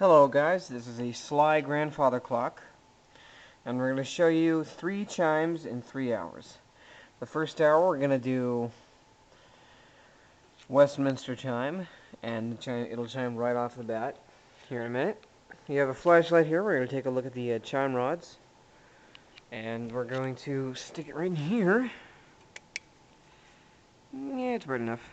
Hello guys, this is a Sligh grandfather clock, and we're going to show you 3 chimes in 3 hours. The first hour we're going to do Westminster chime, and it'll chime right off the bat here in a minute. You have a flashlight here. We're going to take a look at the chime rods, and we're going to stick it right in here. Yeah, it's bright enough.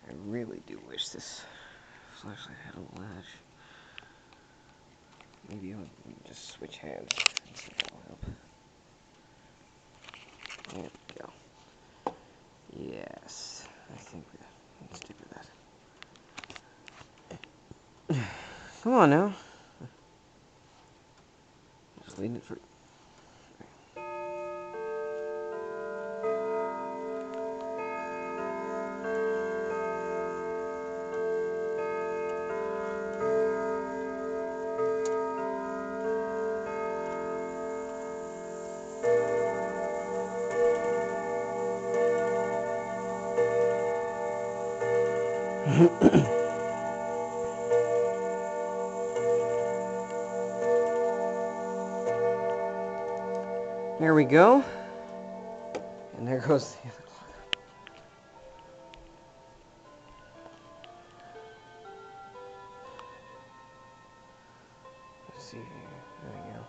I really do wish this flashlight had a latch. Maybe I'll just switch hands. See if that'll help. There we go. Yes, I think we'll stick with that. Come on now. Just lean it for. There we go. And there goes the other clock. Let's see here. There we go.